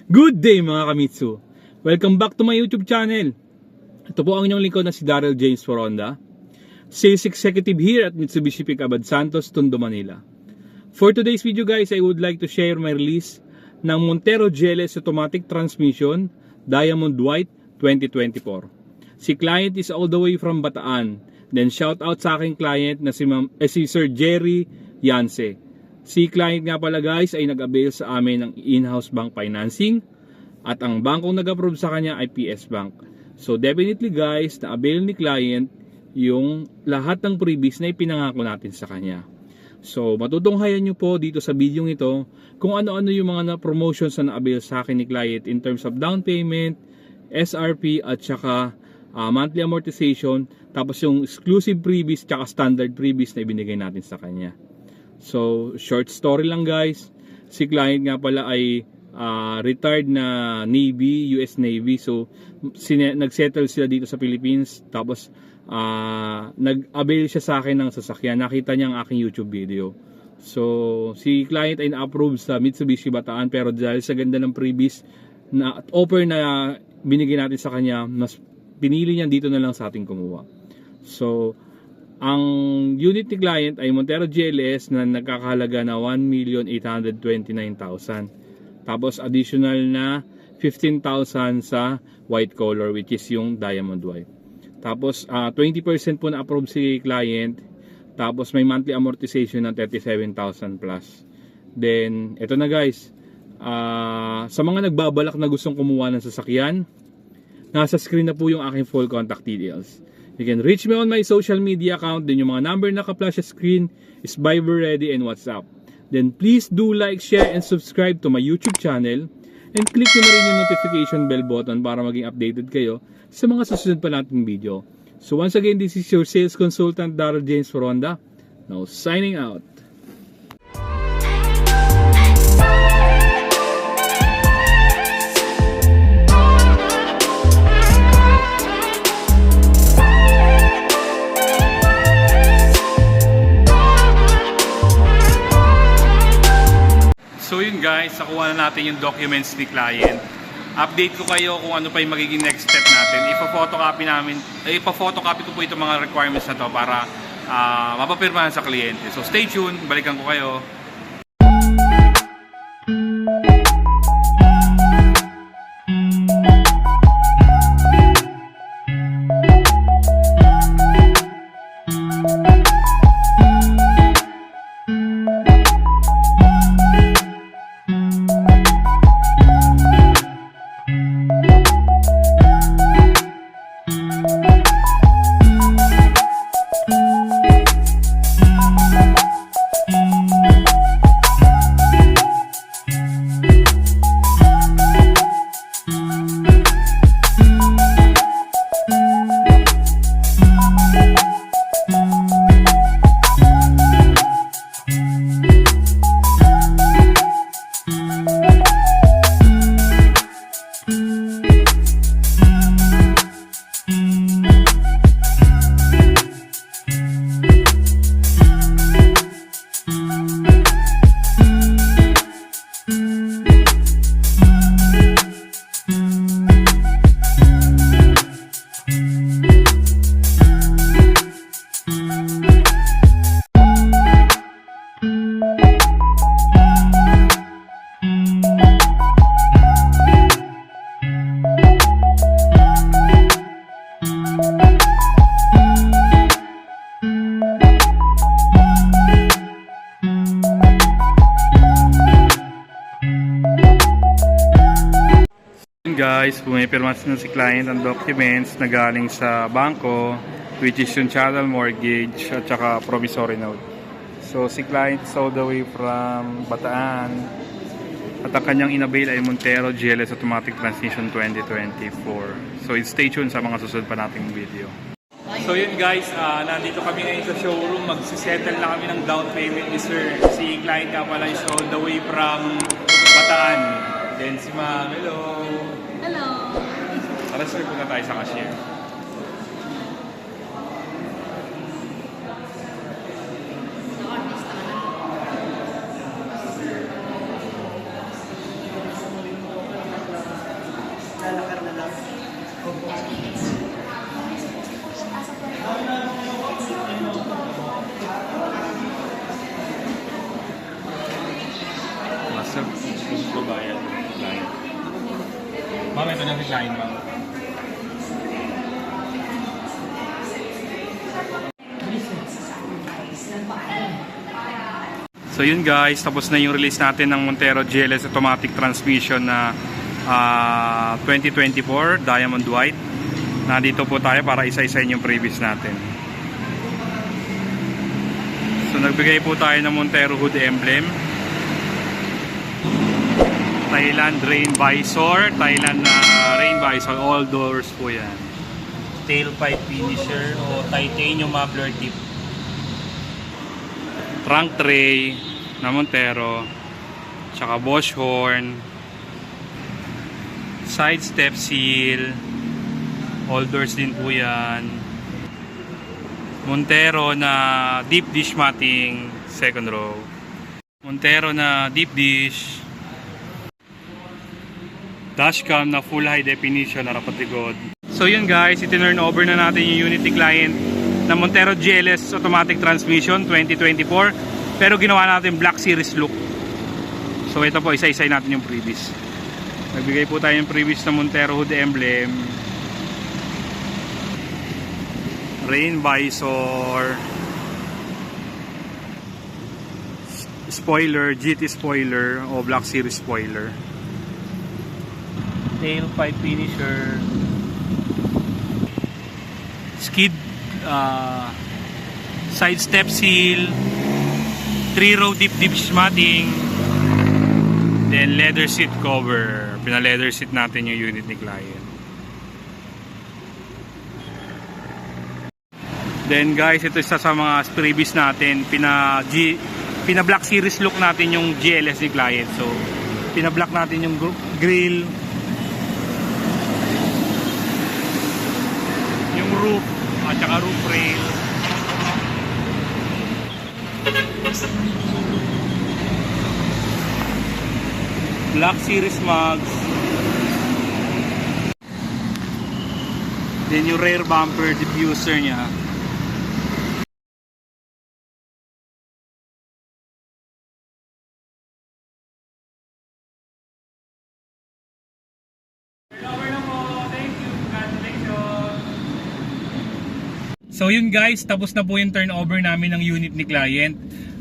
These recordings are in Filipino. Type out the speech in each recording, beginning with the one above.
Good day mga Kamitsu! Welcome back to my YouTube channel. Ito po ang inyong lingkod na si Daryl James Foronda, Sales Executive here at Mitsubishi Pickup Santos, Tondo, Manila. For today's video guys, I would like to share my release ng Montero GLS Automatic Transmission Diamond White 2024. Si client is all the way from Bataan. Then shout out sa aking client na si Sir Jerry Yance. Si client nga pala guys ay nag-avail sa amin ng in-house bank financing at ang bankong nag-approve sa kanya ay PS Bank. So definitely guys, na-avail ni client yung lahat ng previous na ipinangako natin sa kanya. So matutunghayan nyo po dito sa video ito kung ano-ano yung mga promotions na na-avail sa akin ni client in terms of down payment, SRP at saka monthly amortization, tapos yung exclusive previous at standard previous na ibinigay natin sa kanya. So, short story lang guys. Si client nga pala ay retired na Navy, US Navy. So, nag-settle sila dito sa Philippines. Tapos, nag-avail siya sa akin ng sasakyan. Nakita niya ang aking YouTube video. So, si client ay na-approve sa Mitsubishi Bataan. Pero dahil sa ganda ng previous na offer na binigay natin sa kanya, mas pinili niya dito na lang sa ating kumuha. So, ang unit ni client ay Montero GLS na nagkakahalaga na 1,829,000. Tapos additional na 15,000 sa white color which is yung diamond white. Tapos 20% po na approve si client. Tapos may monthly amortization ng 37,000 plus. Then ito na guys. Sa mga nagbabalak na gustong kumuha ng sasakyan, nasa screen na po yung aking full contact details. You can reach me on my social media account. Then yung mga number na ka-flash sa screen is Viber Ready and WhatsApp. Then please do like, share, and subscribe to my YouTube channel. And click nyo na rin yung notification bell button para maging updated kayo sa mga susunod pa nating video. So once again, this is your sales consultant, Daryl James Foronda. Now signing out. So yun guys, nakuha na natin yung documents ni client. Update ko kayo kung ano pa yung magiging next step natin. Ipa-photocopy ko po itong mga requirements na to para mapapirmahan sa kliyente. So stay tuned, balikan ko kayo. Guys, pumipirma na si client ang documents na galing sa bangko, which is yung chattel mortgage at saka promissory note. So si client is all the way from Bataan at ang kanyang inavail ay Montero GLS Automatic Transmission 2024. So stay tuned sa mga susunod pa nating video. So yun guys, nandito kami ngayon sa showroom. Magsisettle na kami ng down payment ni sir. Si client nga pala is all the way from Bataan. Then si ma'am, hello. Hello. Tara sir, punta tayo sa cashier. sa babayan. Client. Ma'am, ito na si client, ma'am. So yun guys, tapos na yung release natin ng Montero GLS automatic transmission na 2024 Diamond White. Nandito po tayo para isa-isahin yung previous natin. So nagbigay po tayo ng Montero hood emblem, Thailand rain visor, Thailand rain visor, all doors po yan. Tailpipe finisher o titanium muffler tip. Trunk tray na Montero, tsaka Bosch horn, side step seal, all doors din po yan. Montero na deep dish matting, second row. Montero na deep dish. Dashcam na full high definition na rapat likod. So yun guys, itinurn over na natin yung unit ni client na Montero GLS automatic transmission 2024, pero ginawa natin Black Series look. So ito po, isa-isay natin yung previous. Nagbigay po tayo ng previous na Montero hood emblem, rain visor, spoiler, GT spoiler o Black Series spoiler, tailpipe finisher, skid, side step seal, 3-row deep dish matting, then leather seat cover. Pina-leather seat natin yung unit ni client. Then guys, ito isa sa mga previous natin, pina Black Series look natin yung GLS ni client. So pina black natin yung grill, yung roof at saka roof rail. Black Series mugs. Then yung rear bumper diffuser niya. So yun guys, tapos na po yung turnover namin ng unit ni client.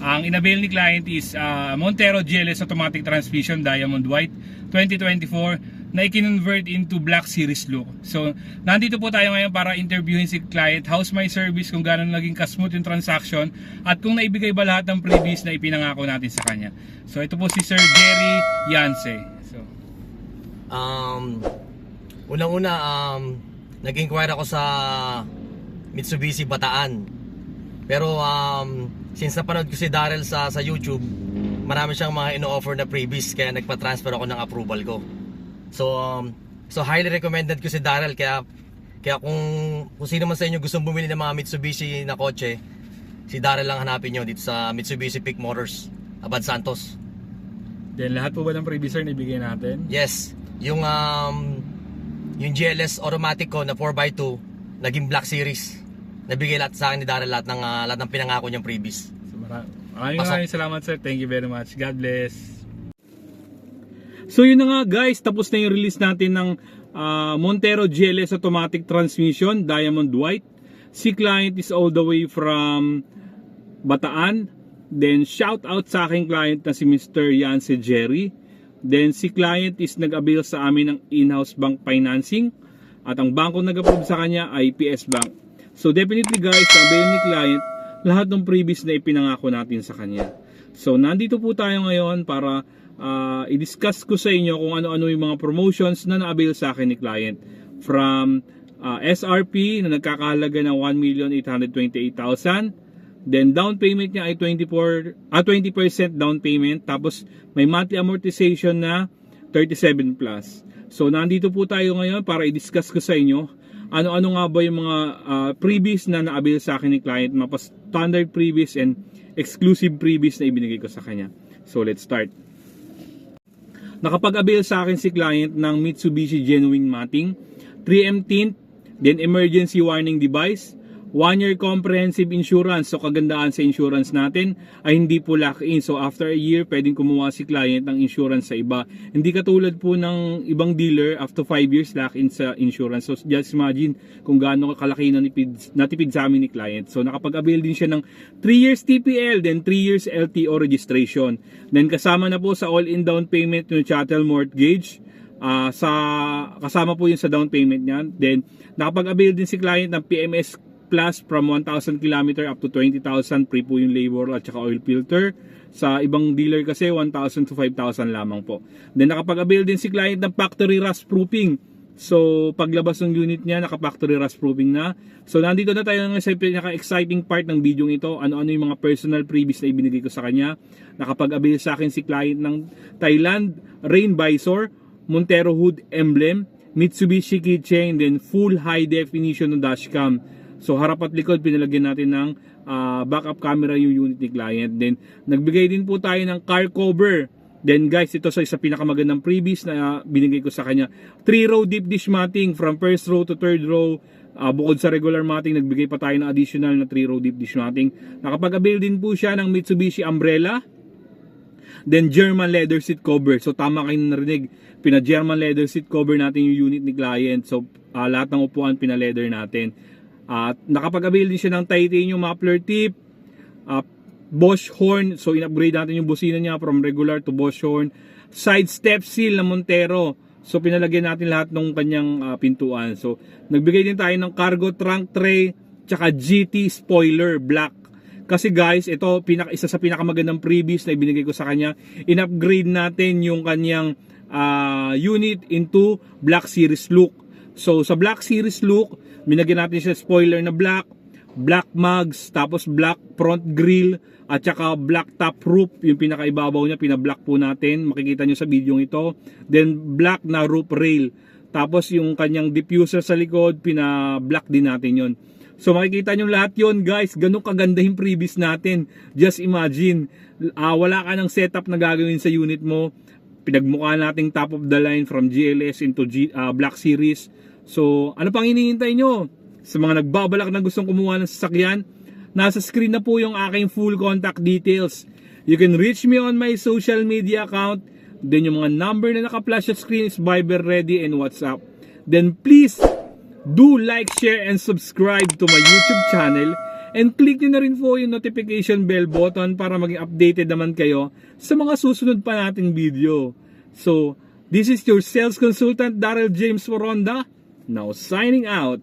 Ang inavail ni client is Montero GLS automatic transmission Diamond White 2024 na i-convert into Black Series look. So nandito po tayo ngayon para interviewin si client, how's my service, kung gano'n naging kasmooth yung transaction, at kung naibigay ba lahat ng previous na ipinangako natin sa kanya. So ito po si Sir Jerry Yance. So unang-una, nag-inquire ako sa Mitsubishi Bataan. Pero since napanood ko si Daryl sa YouTube, marami siyang mga ino-offer na previous, kaya nagpa-transfer ako ng approval ko. So highly recommended ko si Daryl, kaya kung sino man sa inyo gustong bumili ng mga Mitsubishi na kotse, si Daryl lang hanapin nyo dito sa Mitsubishi Peak Motors, Abad Santos. Then lahat po ba ng previous sir nabigay natin? Yes, yung GLS automatic ko na 4x2 naging Black Series. Nabigay lahat sa akin ni Daryl, lahat ng pinangako niyang previous. So, maraming salamat sir. Thank you very much. God bless. So yun na nga guys, tapos na yung release natin ng Montero GLS automatic transmission Diamond White. Si client is all the way from Bataan. Then shout out sa aking client na si Mr. Yance Jerry. Then si client is nag-avail sa amin ng in-house bank financing, at ang bangko nag-approve sa kanya ay PS Bank. So definitely guys, avail ni client lahat ng previous na ipinangako natin sa kanya. So nandito po tayo ngayon para i-discuss ko sa inyo kung ano-ano yung mga promotions na na-avail sa akin ni client. From SRP na nagkakahalaga ng 1,828,000. Then down payment niya ay 20% down payment. Tapos may monthly amortization na 37 plus. So nandito po tayo ngayon para i-discuss ko sa inyo ano-ano nga ba yung mga previous na na-avail sa akin ni client, mga standard previous and exclusive previous na ibinigay ko sa kanya. So let's start. Nakapag-avail sa akin si client ng Mitsubishi Genuine Matting, 3M tint, then emergency warning device, 1-year comprehensive insurance. So kagandahan sa insurance natin ay hindi po lock-in. So after a year, pwedeng kumuha si client ng insurance sa iba. Hindi katulad po ng ibang dealer, after 5 years lock-in sa insurance. So just imagine kung gaano kalaki na natipid sa amin ni client. So nakapag-avail din siya ng 3 years TPL, then 3 years LTO registration. Then kasama na po sa all-in down payment yung chattel mortgage. Kasama po yun sa down payment niyan. Then nakapag-avail din si client ng PMS Plus from 1,000 km up to 20,000, free po yung labor at saka oil filter. Sa ibang dealer kasi 1,000 to 5,000 lamang po. Then nakapag-avail din si client ng factory rust proofing. So paglabas ng unit niya, naka-factory rust proofing na. So nandito na tayo sa pinaka-exciting part ng video ito. Ano-ano yung mga personal freebies na ibinigay ko sa kanya. Nakapag-avail sa akin si client ng Thailand Rain Visor, Montero Hood Emblem, Mitsubishi keychain, then full high definition ng dashcam. So harap at likod pinalagyan natin ng backup camera yung unit ni client. Then nagbigay din po tayo ng car cover. Then guys, ito sa isa pinakamagandang freebies na binigay ko sa kanya. 3-row deep dish matting from first row to third row. Bukod sa regular matting, nagbigay pa tayo ng additional na 3-row deep dish matting. Nakapag-avail din po siya ng Mitsubishi umbrella. Then German leather seat cover. So tama kayo narinig, pina-German leather seat cover natin yung unit ni client. So lahat ng upuan pina-leather natin. At nakapag-avail din siya ng titanium muffler tip, Bosch horn. So in-upgrade natin yung busina niya from regular to Bosch horn. Side step seal na Montero. So pinalagyan natin lahat ng kanyang pintuan. So nagbigay din tayo ng cargo trunk tray tsaka GT spoiler black. Kasi guys, ito isa sa pinakamagandang freebies na ibinigay ko sa kanya. In-upgrade natin yung kanyang unit into Black Series look. So sa Black Series look, binagyan natin siya spoiler na black, black mugs, tapos black front grille, at saka black top roof. Yung pinakaibabaw niya, pinablack po natin. Makikita nyo sa video ito. Then black na roof rail. Tapos yung kanyang diffuser sa likod, pinablack din natin yon. So makikita nyo lahat yon guys. Ganun kaganda yung freebies natin. Just imagine, wala ka ng setup na gagawin sa unit mo. Pinagmukha nating top of the line from GLS into Black Series. So, ano pang hinihintay nyo? Sa mga nagbabalak na gustong kumuha ng sasakyan, nasa screen na po yung aking full contact details. You can reach me on my social media account. Then yung mga number na naka-flash sa screen is Viber ready and WhatsApp. Then please, do like, share, and subscribe to my YouTube channel. And click nyo na rin po yung notification bell button para maging updated naman kayo sa mga susunod pa nating video. So, this is your sales consultant, Daryl James Foronda. Now signing out.